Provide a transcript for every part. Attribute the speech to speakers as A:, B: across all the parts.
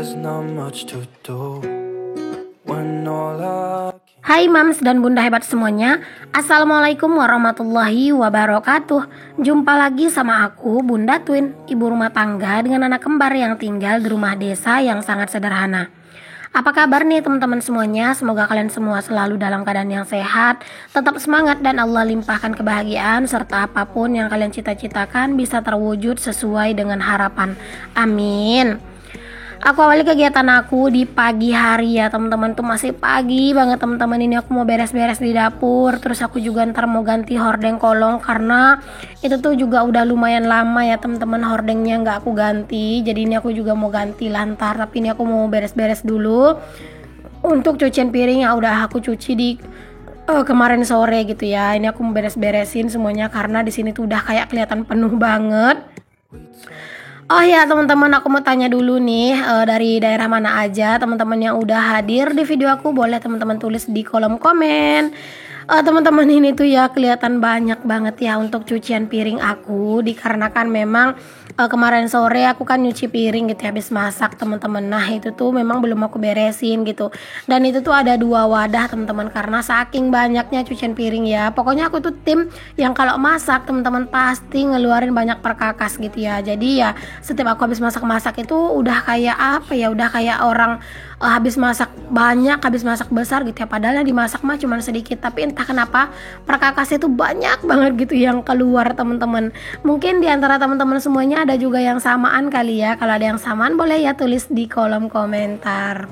A: Hai Mams dan Bunda hebat semuanya. Assalamualaikum warahmatullahi wabarakatuh. Jumpa lagi sama aku, Bunda Twin, ibu rumah tangga dengan anak kembar yang tinggal di rumah desa yang sangat sederhana. Apa kabar nih teman-teman semuanya? Semoga kalian semua selalu dalam keadaan yang sehat, tetap semangat dan Allah limpahkan kebahagiaan serta apapun yang kalian cita-citakan bisa terwujud sesuai dengan harapan. Amin. Aku awali kegiatan aku di pagi hari ya teman-teman, tuh masih pagi banget teman-teman. Ini aku mau beres-beres di dapur, terus aku juga ntar mau ganti hordeng kolong karena itu tuh juga udah lumayan lama ya teman-teman, hordengnya nggak aku ganti. Jadi ini aku juga mau ganti lantar, tapi ini aku mau beres-beres dulu untuk cucian piring yang udah aku cuci di kemarin sore gitu ya. Ini aku mau beres-beresin semuanya karena di sini tuh udah kayak kelihatan penuh banget. Oh ya teman-teman, aku mau tanya dulu nih, dari daerah mana aja teman-teman yang udah hadir di video aku, boleh teman-teman tulis di kolom komen. Teman-teman, ini tuh ya kelihatan banyak banget ya untuk cucian piring aku, dikarenakan memang kemarin sore aku kan nyuci piring gitu ya, habis masak teman-teman. Nah itu tuh memang belum aku beresin gitu, dan itu tuh ada 2 wadah teman-teman karena saking banyaknya cucian piring ya. Pokoknya aku tuh tim yang kalau masak teman-teman pasti ngeluarin banyak perkakas gitu ya. Jadi ya setiap aku habis masak-masak itu udah kayak apa ya, udah kayak orang habis masak banyak, habis masak besar gitu ya, padahal yang dimasak mah cuma sedikit, tapi entah kenapa perkakas itu banyak banget gitu yang keluar teman-teman. Mungkin di antara teman-teman semuanya ada juga yang samaan kali ya. Kalau ada yang samaan boleh ya tulis di kolom komentar.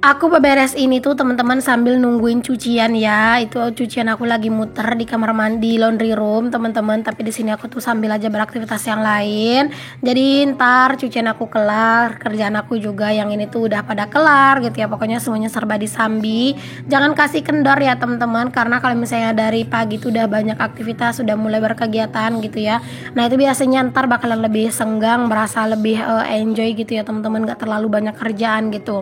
A: Aku beberes ini tuh teman-teman sambil nungguin cucian ya. Itu cucian aku lagi muter di kamar mandi laundry room teman-teman, tapi di sini aku tuh sambil aja beraktivitas yang lain. Jadi ntar cucian aku kelar, kerjaan aku juga yang ini tuh udah pada kelar gitu ya. Pokoknya semuanya serba disambi. Jangan kasih kendor ya teman-teman, karena kalau misalnya dari pagi tuh udah banyak aktivitas, sudah mulai berkegiatan gitu ya. Nah itu biasanya ntar bakalan lebih senggang, berasa lebih enjoy gitu ya teman-teman, gak terlalu banyak kerjaan gitu.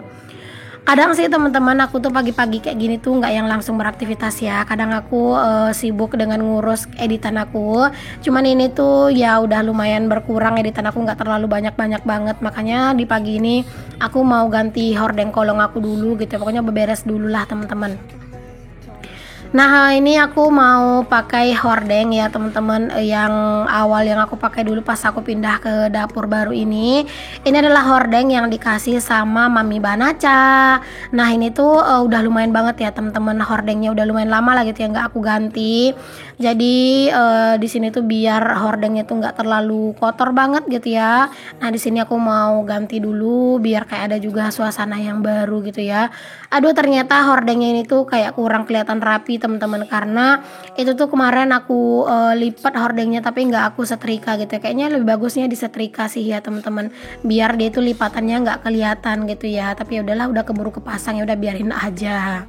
A: Kadang sih teman-teman aku tuh pagi-pagi kayak gini tuh nggak yang langsung beraktivitas ya. Kadang aku sibuk dengan ngurus editan aku. Cuman ini tuh ya udah lumayan berkurang, editan aku nggak terlalu banyak-banyak banget. Makanya di pagi ini aku mau ganti hordeng kolong aku dulu gitu. Pokoknya beberes dulu lah teman-teman. Nah ini aku mau pakai hordeng ya teman-teman, yang awal yang aku pakai dulu pas aku pindah ke dapur baru ini. Ini adalah hordeng yang dikasih sama Mami Banaca. Nah ini tuh udah lumayan banget ya teman-teman, hordengnya udah lumayan lama lah gitu ya nggak aku ganti. Jadi di sini tuh biar hordengnya tuh nggak terlalu kotor banget gitu ya. Nah di sini aku mau ganti dulu biar kayak ada juga suasana yang baru gitu ya. Aduh ternyata hordengnya ini tuh kayak kurang kelihatan rapi teman-teman, karena itu tuh kemarin aku lipat hordengnya tapi nggak aku setrika gitu ya. Kayaknya lebih bagusnya disetrika sih ya teman-teman, biar dia itu lipatannya nggak kelihatan gitu ya. Tapi ya udahlah, udah keburu kepasang ya udah biarin aja.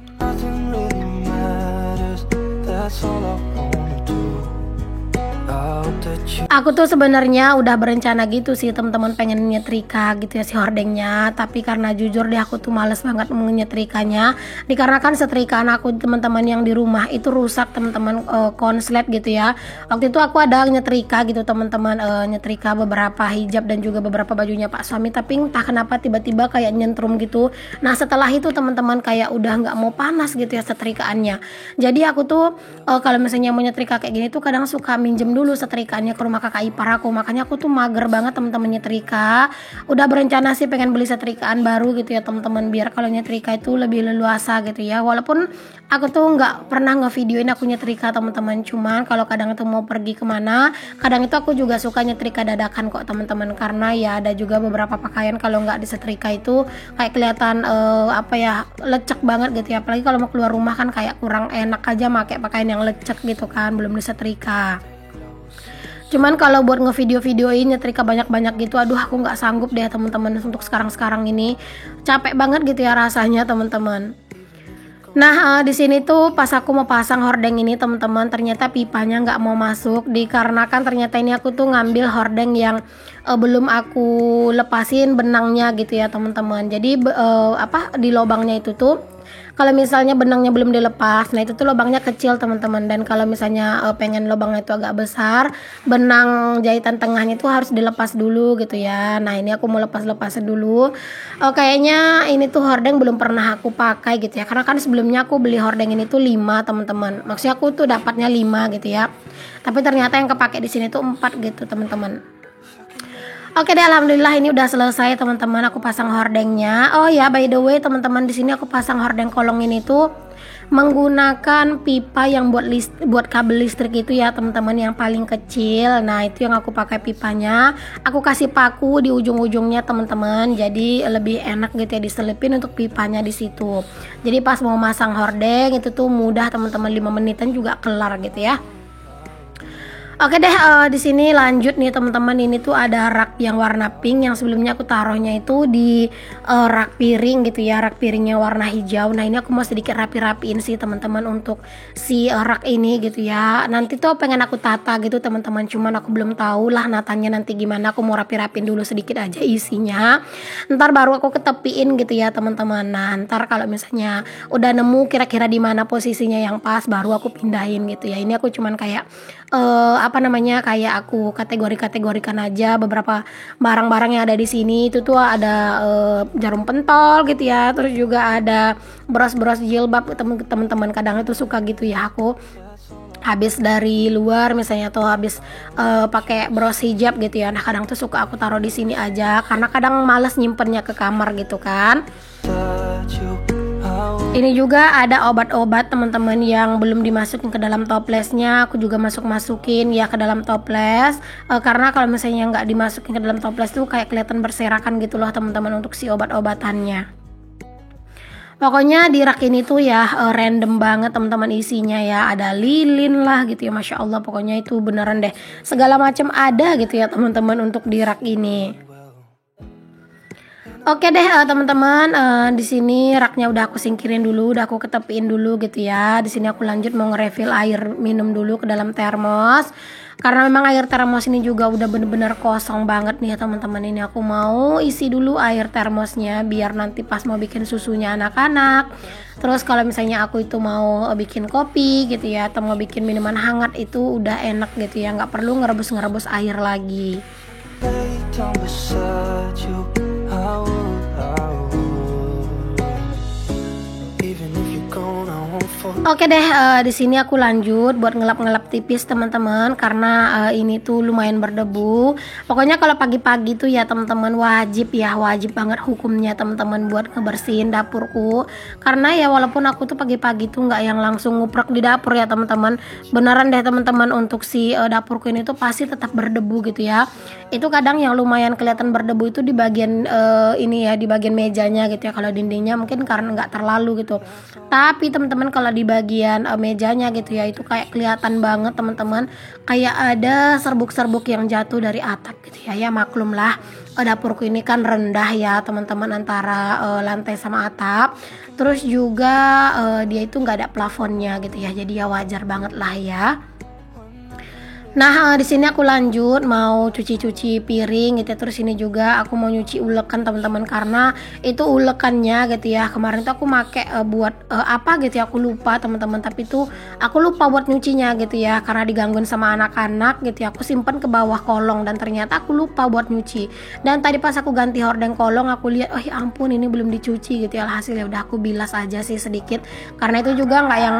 A: Aku tuh sebenarnya udah berencana gitu sih teman-teman, pengen nyetrika gitu ya si hordengnya, tapi karena jujur deh aku tuh males banget menyetrikanya, dikarenakan setrikaan aku teman-teman yang di rumah itu rusak teman-teman, konslet gitu ya. Waktu itu aku ada nyetrika gitu teman-teman, nyetrika beberapa hijab dan juga beberapa bajunya Pak suami, tapi entah kenapa tiba-tiba kayak nyentrum gitu. Nah setelah itu teman-teman kayak udah nggak mau panas gitu ya setrikaannya. Jadi aku tuh kalau misalnya mau nyetrika kayak gini tuh kadang suka minjem dulu setrikaannya ke rumah kakak ipar aku. Makanya aku tuh mager banget teman-teman nyetrika. Udah berencana sih pengen beli setrikaan baru gitu ya teman-teman, biar kalau nyetrika itu lebih leluasa gitu ya. Walaupun aku tuh nggak pernah ngevideoin aku nyetrika teman-teman, cuman kalau kadang itu mau pergi kemana, kadang itu aku juga suka nyetrika dadakan kok teman-teman, karena ya ada juga beberapa pakaian kalau nggak disetrika itu kayak kelihatan apa ya, lecek banget gitu ya. Apalagi kalau mau keluar rumah kan kayak kurang enak aja pakai pakaian yang lecek gitu kan, belum disetrika. Cuman kalau buat ngevideo-videoin nyetrika banyak-banyak gitu, aduh aku nggak sanggup deh teman-teman untuk sekarang-sekarang ini. Capek banget gitu ya rasanya teman-teman. Nah di sini tuh pas aku mau pasang hordeng ini teman-teman, ternyata pipanya nggak mau masuk, dikarenakan ternyata ini aku tuh ngambil hordeng yang belum aku lepasin benangnya gitu ya teman-teman. Jadi di lubangnya itu tuh kalau misalnya benangnya belum dilepas, nah itu tuh lubangnya kecil teman-teman. Dan kalau misalnya pengen lubangnya itu agak besar, benang jahitan tengahnya itu harus dilepas dulu gitu ya. Nah ini aku mau lepas-lepasin dulu. Kayaknya ini tuh hordeng belum pernah aku pakai gitu ya, karena kan sebelumnya aku beli hordeng ini tuh 5 teman-teman. Maksudnya aku tuh dapatnya 5 gitu ya, tapi ternyata yang kepake di sini tuh 4 gitu teman-teman. Oke deh, alhamdulillah ini udah selesai teman-teman, aku pasang hordengnya. Oh ya, by the way teman-teman, di sini aku pasang hordeng kolong ini tuh menggunakan pipa yang buat kabel listrik itu ya teman-teman, yang paling kecil. Nah itu yang aku pakai pipanya. Aku kasih paku di ujung-ujungnya teman-teman, jadi lebih enak gitu ya diselipin untuk pipanya di situ. Jadi pas mau masang hordeng itu tuh mudah teman-teman, 5 menitan juga kelar gitu ya. Oke deh, di sini lanjut nih teman-teman. Ini tuh ada rak yang warna pink, yang sebelumnya aku taruhnya itu di rak piring gitu ya, rak piringnya warna hijau. Nah ini aku mau sedikit rapi-rapiin sih teman-teman untuk si rak ini gitu ya. Nanti tuh pengen aku tata gitu teman-teman, cuman aku belum tahu lah natanya nanti gimana. Aku mau rapi-rapiin dulu sedikit aja isinya, ntar baru aku ketepiin gitu ya teman-teman. Nah ntar kalau misalnya udah nemu kira-kira di mana posisinya yang pas, baru aku pindahin gitu ya. Ini aku cuman kayak kayak aku kategorikan aja beberapa barang-barang yang ada di sini. Itu tuh ada jarum pentol gitu ya, terus juga ada bros-bros jilbab. Teman-teman kadang itu suka gitu ya, aku habis dari luar misalnya tuh habis pakai bros hijab gitu ya. Nah kadang tuh suka aku taruh di sini aja, karena kadang males nyimpennya ke kamar gitu kan. Ini juga ada obat-obat teman-teman yang belum dimasukin ke dalam toplesnya, aku juga masukin ya ke dalam toples, karena kalau misalnya nggak dimasukin ke dalam toples tuh kayak kelihatan berserakan gitu loh teman-teman untuk si obat-obatannya. Pokoknya di rak ini tuh ya random banget teman-teman isinya ya, ada lilin lah gitu ya, Masya Allah. Pokoknya itu beneran deh, segala macam ada gitu ya teman-teman untuk di rak ini. Oke deh teman-teman, di sini raknya udah aku singkirin dulu, udah aku ketepiin dulu gitu ya. Di sini aku lanjut mau nge-refill air minum dulu ke dalam termos, karena memang air termos ini juga udah bener-bener kosong banget nih ya teman-teman. Ini aku mau isi dulu air termosnya biar nanti pas mau bikin susunya anak-anak. Terus kalau misalnya aku itu mau bikin kopi gitu ya, atau mau bikin minuman hangat, itu udah enak gitu ya, nggak perlu ngerebus air lagi. Oke deh, di sini aku lanjut buat ngelap-ngelap tipis teman-teman, karena ini tuh lumayan berdebu. Pokoknya kalau pagi-pagi tuh ya teman-teman wajib banget hukumnya teman-teman buat ngebersihin dapurku. Karena ya walaupun aku tuh pagi-pagi tuh nggak yang langsung nguprek di dapur ya teman-teman, beneran deh teman-teman, untuk si dapurku ini tuh pasti tetap berdebu gitu ya. Itu kadang yang lumayan kelihatan berdebu itu di bagian ini ya, di bagian mejanya gitu ya. Kalau dindingnya mungkin karena nggak terlalu gitu, tapi teman-teman kalau di bagian mejanya gitu ya, itu kayak kelihatan banget teman-teman, kayak ada serbuk-serbuk yang jatuh dari atap gitu ya. Ya maklum lah, dapurku ini kan rendah ya teman-teman, antara lantai sama atap. Terus juga dia itu nggak ada plafonnya gitu ya, jadi ya wajar banget lah ya. Nah di sini aku lanjut mau cuci piring gitu ya. Terus ini juga aku mau nyuci ulekan teman-teman, karena itu ulekannya gitu ya, kemarin tuh aku make buat apa gitu ya, aku lupa teman-teman. Tapi tuh aku lupa buat nyucinya gitu ya, karena digangguin sama anak-anak gitu ya. Aku simpen ke bawah kolong dan ternyata aku lupa buat nyuci. Dan tadi pas aku ganti hordeng kolong, aku lihat, oh ya ampun ini belum dicuci gitu ya. Alhasil ya udah aku bilas aja sih sedikit, karena itu juga nggak yang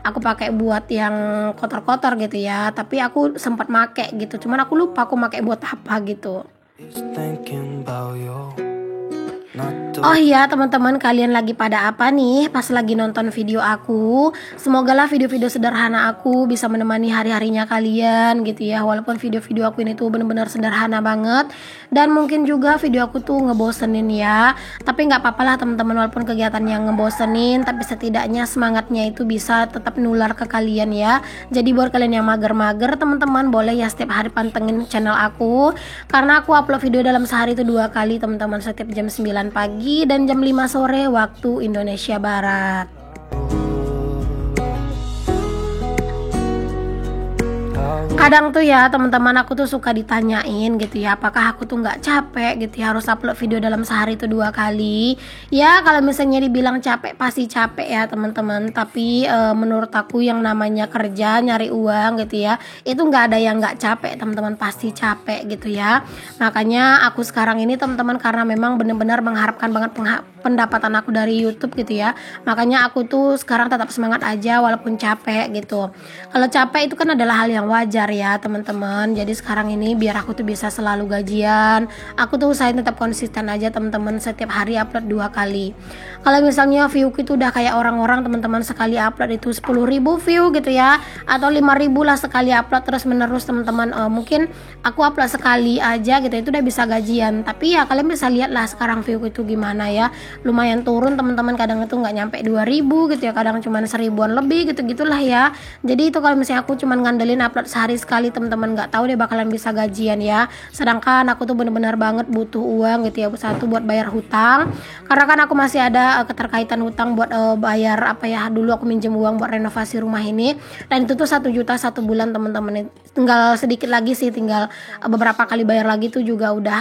A: aku pakai buat yang kotor-kotor gitu ya. Tapi aku sempat make gitu, cuman aku lupa aku make buat apa gitu. Oh iya teman-teman, kalian lagi pada apa nih pas lagi nonton video aku? Semoga lah video-video sederhana aku bisa menemani hari-harinya kalian gitu ya. Walaupun video-video aku ini tuh bener-bener sederhana banget, dan mungkin juga video aku tuh ngebosenin ya, tapi nggak apa-apa lah teman-teman. Walaupun kegiatan yang ngebosenin, tapi setidaknya semangatnya itu bisa tetap nular ke kalian ya. Jadi buat kalian yang mager-mager teman-teman, boleh ya setiap hari pantengin channel aku, karena aku upload video dalam sehari itu 2 kali teman-teman, setiap jam 9 pagi dan jam 5 sore waktu Indonesia Barat. Kadang tuh ya teman-teman, aku tuh suka ditanyain gitu ya, apakah aku tuh nggak capek gitu ya harus upload video dalam sehari itu 2 kali. Ya kalau misalnya dibilang capek pasti capek ya teman-teman, tapi menurut aku yang namanya kerja nyari uang gitu ya, itu nggak ada yang nggak capek teman-teman, pasti capek gitu ya. Makanya aku sekarang ini teman-teman, karena memang benar-benar mengharapkan banget pendapatan aku dari YouTube gitu ya, makanya aku tuh sekarang tetap semangat aja walaupun capek gitu. Kalau capek itu kan adalah hal yang wajar ya teman-teman. Jadi sekarang ini biar aku tuh bisa selalu gajian, aku tuh usahain tetap konsisten aja teman-teman, setiap hari upload 2 kali. Kalau misalnya view itu udah kayak orang-orang teman-teman, sekali upload itu 10.000 view gitu ya, atau 5.000 lah sekali upload terus menerus teman-teman. Mungkin aku upload sekali aja gitu itu udah bisa gajian. Tapi ya kalian bisa lihat lah sekarang view itu gimana ya, lumayan turun teman-teman, kadang itu nggak nyampe 2.000 gitu ya, kadang cuma 1.000-an lebih gitu gitulah ya. Jadi itu kalau misalnya aku cuman ngandelin upload sehari sekali teman-teman, nggak tahu deh bakalan bisa gajian ya. Sedangkan aku tuh bener-bener banget butuh uang gitu ya, satu buat bayar hutang, karena kan aku masih ada keterkaitan hutang buat bayar apa ya, dulu aku minjem uang buat renovasi rumah ini, dan itu tuh 1 juta 1 bulan teman-teman. Tinggal sedikit lagi sih, tinggal beberapa kali bayar lagi tuh juga udah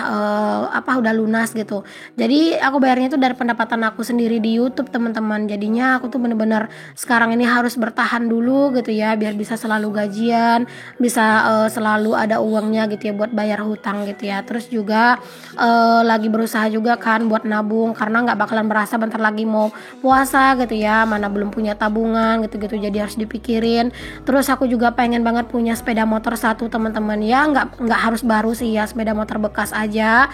A: udah lunas gitu. Jadi aku bayarnya itu dari pendapatan aku sendiri di YouTube teman-teman. Jadinya aku tuh bener-bener sekarang ini harus bertahan dulu gitu ya, biar bisa selalu gajian, bisa selalu ada uangnya gitu ya buat bayar hutang gitu ya. Terus juga lagi berusaha juga kan buat nabung, karena nggak bakalan berasa bentar lagi mau puasa gitu ya, mana belum punya tabungan gitu-gitu, jadi harus dipikirin. Terus aku juga pengen banget punya sepeda motor satu teman-teman ya, nggak harus baru sih ya, sepeda motor bekas aja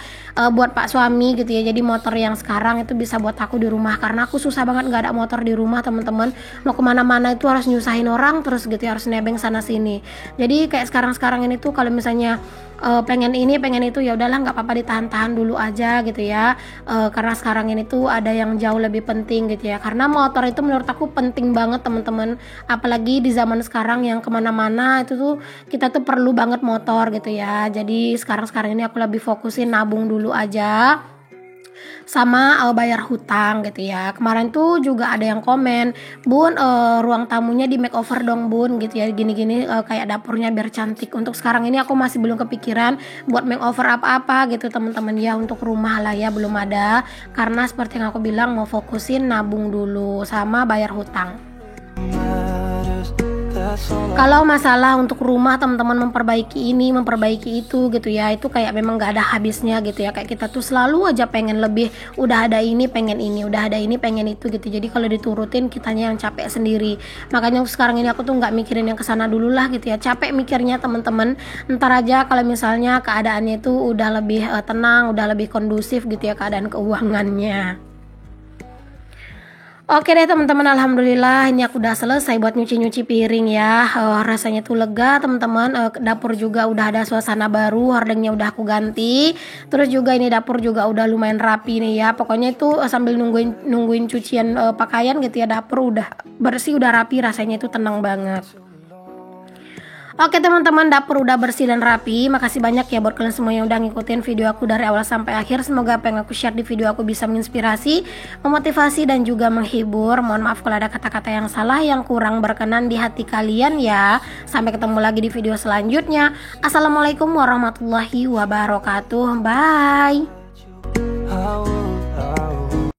A: buat pak suami gitu ya. Jadi motor yang sekarang itu bisa buat aku di rumah, karena aku susah banget nggak ada motor di rumah teman-teman. Mau kemana-mana itu harus nyusahin orang terus gitu ya, harus nebeng sana sini. Jadi kayak sekarang ini tuh kalau misalnya pengen ini pengen itu, ya udahlah nggak apa-apa, ditahan-tahan dulu aja gitu ya. Karena sekarang ini tuh ada yang jauh lebih penting gitu ya, karena motor itu menurut aku penting banget teman-teman, apalagi di zaman sekarang yang kemana-mana itu tuh kita tuh perlu banget motor gitu ya. Jadi sekarang ini aku lebih fokusin nabung dulu aja, sama bayar hutang gitu ya. Kemarin tuh juga ada yang komen, Bun ruang tamunya di makeover dong Bun gitu ya, gini-gini kayak dapurnya biar cantik. Untuk sekarang ini aku masih belum kepikiran buat makeover apa-apa gitu teman-teman ya, untuk rumah lah ya belum ada, karena seperti yang aku bilang mau fokusin nabung dulu sama bayar hutang. Kalau masalah untuk rumah teman-teman, memperbaiki ini memperbaiki itu gitu ya, itu kayak memang nggak ada habisnya gitu ya. Kayak kita tuh selalu aja pengen lebih, udah ada ini pengen ini, udah ada ini pengen itu gitu. Jadi kalau diturutin kitanya yang capek sendiri. Makanya sekarang ini aku tuh nggak mikirin yang kesana dulu lah gitu ya, capek mikirnya teman-teman. Ntar aja kalau misalnya keadaannya itu udah lebih tenang, udah lebih kondusif gitu ya keadaan keuangannya. Oke deh teman-teman, alhamdulillah ini aku udah selesai buat nyuci piring ya. Rasanya tuh lega teman-teman. Dapur juga udah ada suasana baru, hordengnya udah aku ganti. Terus juga ini dapur juga udah lumayan rapi nih ya. Pokoknya itu sambil nungguin cucian pakaian gitu ya, dapur udah bersih, udah rapi, rasanya itu tenang banget. Oke teman-teman, dapur udah bersih dan rapi. Makasih banyak ya buat kalian semua yang udah ngikutin video aku dari awal sampai akhir. Semoga apa yang aku share di video aku bisa menginspirasi, memotivasi, dan juga menghibur. Mohon maaf kalau ada kata-kata yang salah, yang kurang berkenan di hati kalian ya. Sampai ketemu lagi di video selanjutnya. Assalamualaikum warahmatullahi wabarakatuh. Bye.